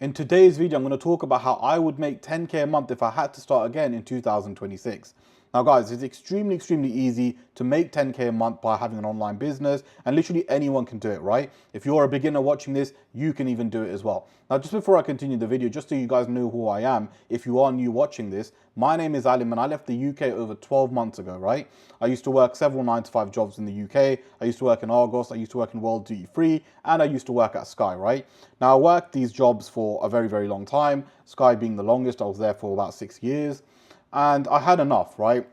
In today's video, I'm going to talk about how I would make 10K a month if I had to start again in 2026. Now guys, it's extremely easy to make 10K a month by having an online business, and literally anyone can do it, right? If you're a beginner watching this, you can even do it as well. Now, just before I continue the video, just so you guys know who I am, if you are new watching this, my name is Alim and I left the UK over 12 months ago, right? I used to work several 9-to-5 jobs in the UK. I used to work in Argos, I used to work in World Duty Free, and I used to work at Sky, right? Now, I worked these jobs for a very long time, Sky being the longest. I was there for about 6 years, and I had enough, right?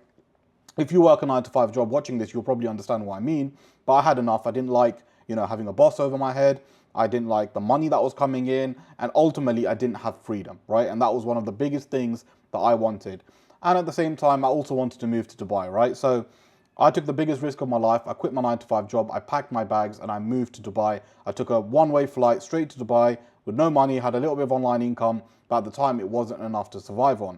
If you work a 9-to-5 job watching this, you'll probably understand what I mean, but I had enough. I didn't like, having a boss over my head. I didn't like the money that was coming in, and ultimately I didn't have freedom, right? And that was one of the biggest things that I wanted. And at the same time, I also wanted to move to Dubai, right? So I took the biggest risk of my life. I quit my 9-to-5 job. I packed my bags and I moved to Dubai. I took a one-way flight straight to Dubai with no money, had a little bit of online income, but at the time it wasn't enough to survive on.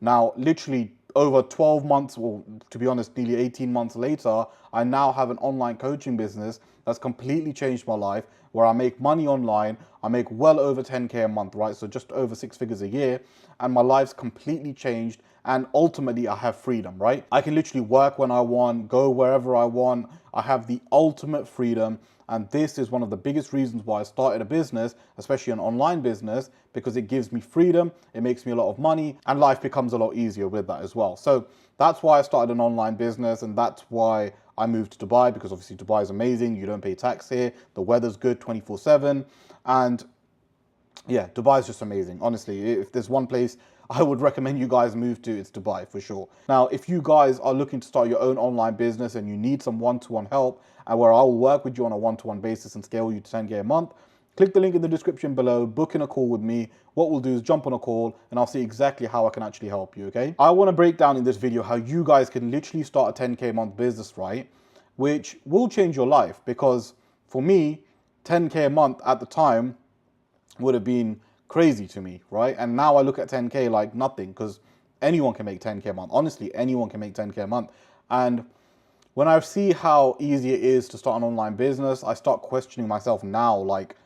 Now, literally over 12 months, or to be honest, nearly 18 months later, I now have an online coaching business that's completely changed my life, where I make money online. I make well over 10K a month, right? So just over 6 figures a year, and my life's completely changed. And ultimately, I have freedom, right? I can literally work when I want, go wherever I want. I have the ultimate freedom. And this is one of the biggest reasons why I started a business, especially an online business, because it gives me freedom, it makes me a lot of money, and life becomes a lot easier with that as well. So that's why I started an online business, and that's why I moved to Dubai, because obviously Dubai is amazing. You don't pay tax here. The weather's good 24/7. And yeah, Dubai is just amazing. Honestly, if there's one place I would recommend you guys move to, it's Dubai for sure. Now, if you guys are looking to start your own online business and you need some one-to-one help, and where I will work with you on a one-to-one basis and scale you to 10K a month, click the link in the description below, book in a call with me. What we'll do is jump on a call and I'll see exactly how I can actually help you, okay? I want to break down in this video how you guys can literally start a 10K a month business, right? Which will change your life, because for me, 10K a month at the time would have been crazy to me, right? And now I look at 10K like nothing, because anyone can make 10K a month. Honestly, anyone can make 10K a month. And when I see how easy it is to start an online business, I start questioning myself now, like,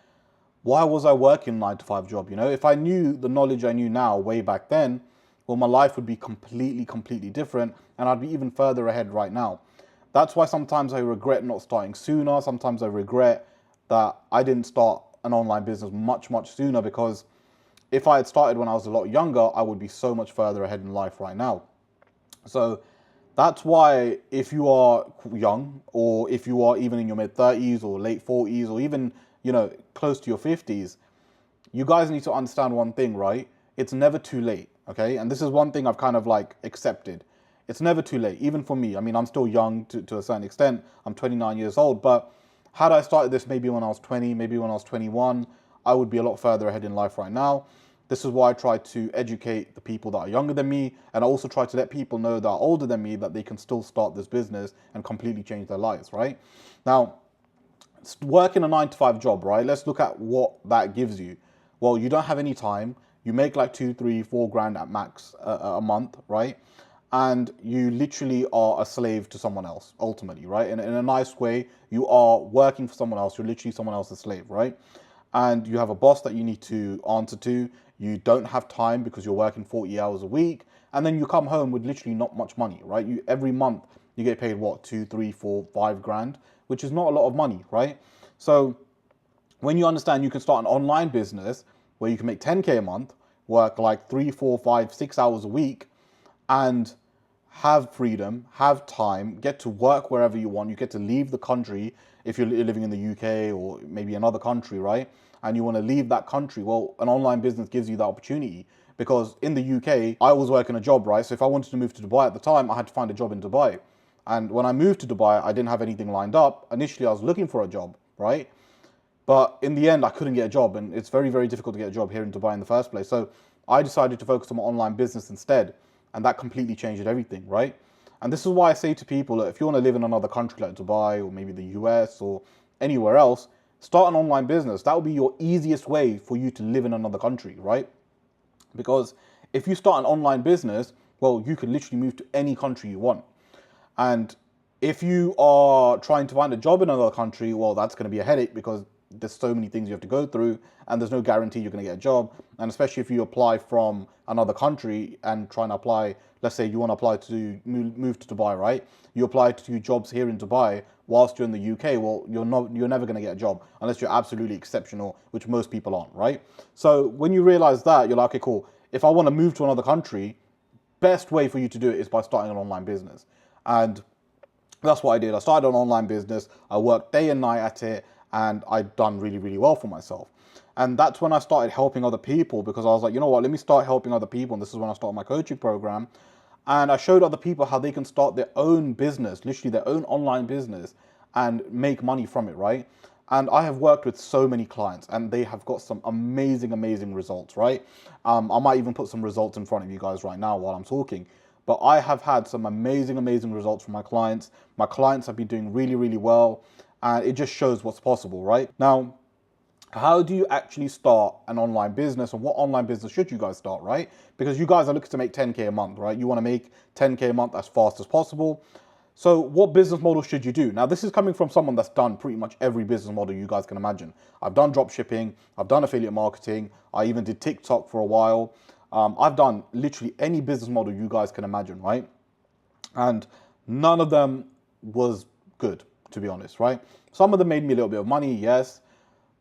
why was I working a 9-to-5 job? If I knew the knowledge I knew now way back then, well, my life would be completely different, and I'd be even further ahead right now. That's why sometimes I regret not starting sooner. Sometimes I regret that I didn't start an online business much sooner, because if I had started when I was a lot younger, I would be so much further ahead in life right now. So that's why, if you are young, or if you are even in your mid-30s or late 40s, or even, close to your 50s, you guys need to understand one thing, right? It's never too late, okay? And this is one thing I've kind of like accepted. It's never too late, even for me. I mean, I'm still young to a certain extent. I'm 29 years old, but had I started this maybe when I was 20, maybe when I was 21, I would be a lot further ahead in life right now. This is why I try to educate the people that are younger than me, and I also try to let people know that are older than me that they can still start this business and completely change their lives, right? Now, working a 9-to-5 job, right? Let's look at what that gives you. Well, you don't have any time. You make like 2, 3, 4 grand at max a month, right? And you literally are a slave to someone else, ultimately, right? In a nice way, you are working for someone else. You're literally someone else's slave, right? And you have a boss that you need to answer to. You don't have time because you're working 40 hours a week. And then you come home with literally not much money, right? Every month you get paid what, 2, 3, 4, 5 grand, which is not a lot of money, right? So when you understand you can start an online business where you can make 10K a month, work like 3, 4, 5, 6 hours a week, and have freedom, have time, get to work wherever you want. You get to leave the country if you're living in the UK or maybe another country, right? And you want to leave that country. Well, an online business gives you that opportunity, because in the UK, I was working a job, right? So if I wanted to move to Dubai at the time, I had to find a job in Dubai. And when I moved to Dubai, I didn't have anything lined up. Initially, I was looking for a job, right? But in the end, I couldn't get a job, and it's very difficult to get a job here in Dubai in the first place. So I decided to focus on my online business instead, and that completely changed everything, right? And this is why I say to people, if you want to live in another country like Dubai or maybe the US or anywhere else, start an online business. That will be your easiest way for you to live in another country, right? Because if you start an online business, well, you can literally move to any country you want. And if you are trying to find a job in another country, well, that's going to be a headache, because there's so many things you have to go through, and there's no guarantee you're going to get a job. And especially if you apply from another country and try and apply, let's say you want to apply to move to Dubai, right? You apply to jobs here in Dubai whilst you're in the UK. Well, you're never going to get a job unless you're absolutely exceptional, which most people aren't, right? So when you realize that, you're like, okay, cool. If I want to move to another country, best way for you to do it is by starting an online business. And that's what I did. I started an online business. I worked day and night at it, and I'd done really, really well for myself. And that's when I started helping other people, because I was like, you know what, let me start helping other people. And this is when I started my coaching program. And I showed other people how they can start their own business, literally their own online business, and make money from it, right? And I have worked with so many clients, and they have got some amazing, amazing results, right? I might even put some results in front of you guys right now while I'm talking. But I have had some amazing, amazing results from my clients. My clients have been doing really, really well. And it just shows what's possible, right? Now, how do you actually start an online business, and what online business should you guys start, right? Because you guys are looking to make 10K a month, right? You want to make 10K a month as fast as possible. So what business model should you do? Now, this is coming from someone that's done pretty much every business model you guys can imagine. I've done drop shipping. I've done affiliate marketing. I even did TikTok for a while. I've done literally any business model you guys can imagine, right? And none of them was good, to be honest, right? Some of them made me a little bit of money, yes,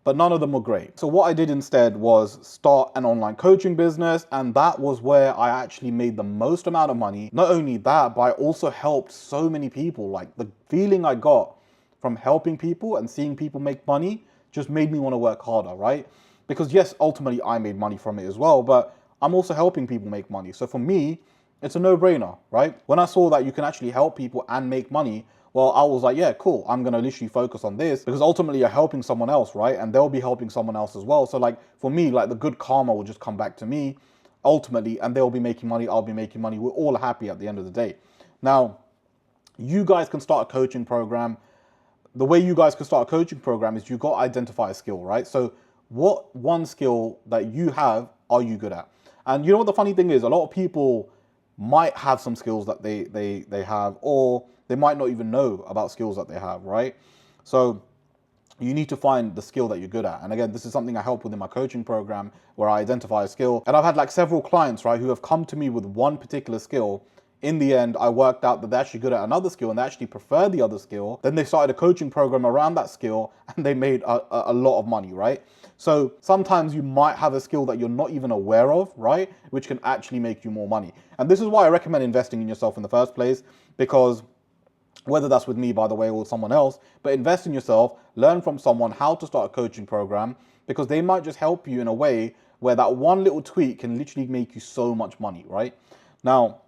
but none of them were great. So what I did instead was start an online coaching business, and that was where I actually made the most amount of money. Not only that, but I also helped so many people. Like, the feeling I got from helping people and seeing people make money just made me want to work harder, right? Because yes, ultimately I made money from it as well, but I'm also helping people make money. So for me, it's a no-brainer, right? When I saw that you can actually help people and make money, well, I was like, yeah, cool. I'm going to literally focus on this, because ultimately you're helping someone else, right? And they'll be helping someone else as well. So like, for me, like, the good karma will just come back to me ultimately, and they'll be making money. I'll be making money. We're all happy at the end of the day. Now, you guys can start a coaching program. The way you guys can start a coaching program is you've got to identify a skill, right? So what one skill that you have are you good at? And you know what the funny thing is? A lot of people might have some skills that they have, or they might not even know about skills that they have, right? So you need to find the skill that you're good at. And again, this is something I help with in my coaching program, where I identify a skill. And I've had like several clients, right, who have come to me with one particular skill. In the end, I worked out that they're actually good at another skill, and they actually prefer the other skill. Then they started a coaching program around that skill, and they made a lot of money, right? So sometimes you might have a skill that you're not even aware of, right? Which can actually make you more money. And this is why I recommend investing in yourself in the first place, because whether that's with me, by the way, or someone else, but invest in yourself, learn from someone how to start a coaching program, because they might just help you in a way where that one little tweak can literally make you so much money, right? Now,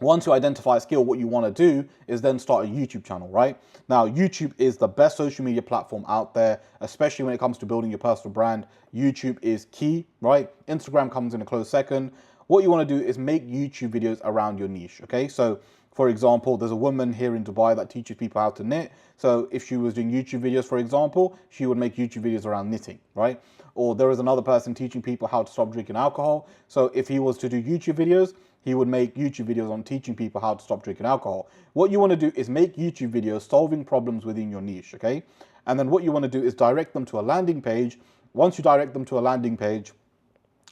once you identify a skill, what you want to do is then start a YouTube channel, right? Now, YouTube is the best social media platform out there, especially when it comes to building your personal brand. YouTube is key, right? Instagram comes in a close second. What you want to do is make YouTube videos around your niche, okay? So, for example, there's a woman here in Dubai that teaches people how to knit. So if she was doing YouTube videos, for example, she would make YouTube videos around knitting, right? Or there is another person teaching people how to stop drinking alcohol. So if he was to do YouTube videos, he would make YouTube videos on teaching people how to stop drinking alcohol. What you want to do is make YouTube videos solving problems within your niche, okay? And then what you want to do is direct them to a landing page. Once you direct them to a landing page,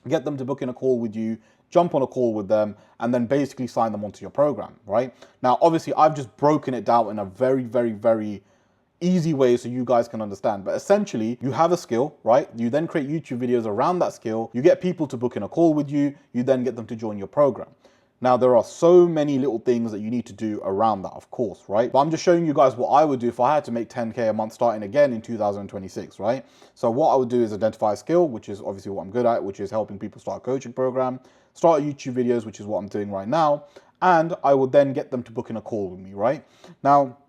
get them to book in a call with you, jump on a call with them, and then basically sign them onto your program, right? Now, obviously, I've just broken it down in a very, very, very easy way so you guys can understand. But essentially, you have a skill, right? You then create YouTube videos around that skill. You get people to book in a call with you. You then get them to join your program. Now, there are so many little things that you need to do around that, of course, right? But I'm just showing you guys what I would do if I had to make 10K a month starting again in 2026, right? So what I would do is identify a skill, which is obviously what I'm good at, which is helping people start a coaching program, start YouTube videos, which is what I'm doing right now. And I would then get them to book in a call with me, right? Now,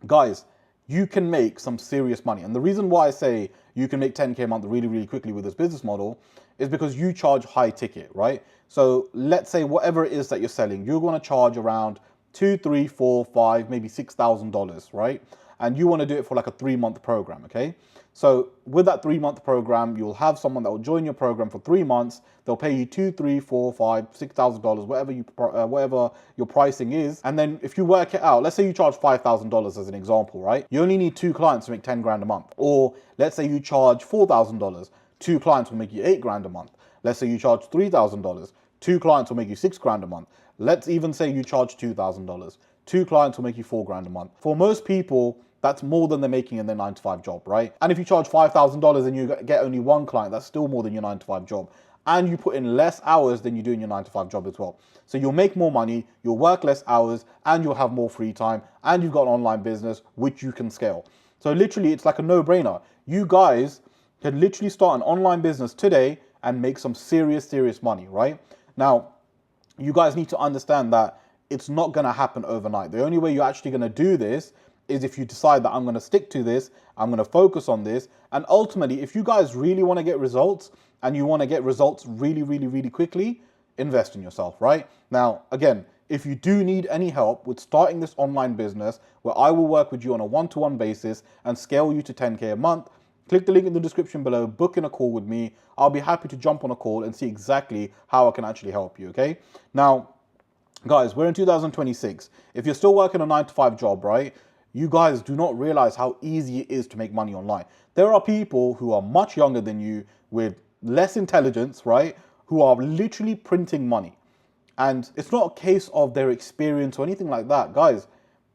guys, you can make some serious money. And the reason why I say you can make 10K a month really, really quickly with this business model is because you charge high ticket, right? So let's say whatever it is that you're selling, you're going to charge around $2, $3, $4, $5, maybe $6,000, right? And you want to do it for like a 3-month program, okay? So with that 3-month program, you'll have someone that will join your program for 3 months. They'll pay you $2, $3, $4, $5, $6,000, whatever your pricing is. And then if you work it out, let's say you charge $5,000 as an example, right? You only need 2 clients to make 10 grand a month. Or let's say you charge $4,000. 2 clients will make you 8 grand a month. Let's say you charge $3,000. 2 clients will make you 6 grand a month. Let's even say you charge $2,000. 2 clients will make you 4 grand a month. For most people, that's more than they're making in their 9-to-5 job, right? And if you charge $5,000 and you get only 1 client, that's still more than your 9-to-5 job. And you put in less hours than you do in your 9-to-5 job as well. So you'll make more money, you'll work less hours, and you'll have more free time, and you've got an online business which you can scale. So literally, it's like a no-brainer. You guys can literally start an online business today and make some serious money, right? Now, you guys need to understand that it's not going to happen overnight. The only way you're actually going to do this is if you decide that I'm going to stick to this, I'm going to focus on this. And ultimately, if you guys really want to get results and you want to get results really quickly, invest in yourself, right? Now, again, if you do need any help with starting this online business where I will work with you on a one-to-one basis and scale you to 10K a month, click the link in the description below, book in a call with me. I'll be happy to jump on a call and see exactly how I can actually help you, okay? Now, guys, we're in 2026. If you're still working a 9-to-5 job, right, you guys do not realize how easy it is to make money online. There are people who are much younger than you with less intelligence, right, who are literally printing money. And it's not a case of their experience or anything like that, guys.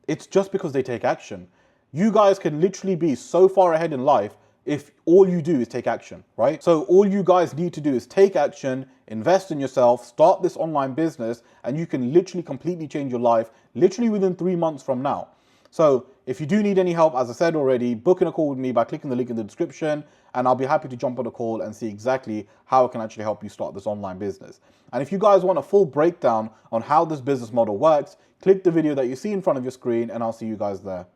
It's just because they take action. You guys can literally be so far ahead in life if all you do is take action, right? So all you guys need to do is take action, invest in yourself, start this online business, and you can literally completely change your life literally within 3 months from now. So if you do need any help, as I said already, book in a call with me by clicking the link in the description, and I'll be happy to jump on a call and see exactly how I can actually help you start this online business. And if you guys want a full breakdown on how this business model works, click the video that you see in front of your screen, and I'll see you guys there.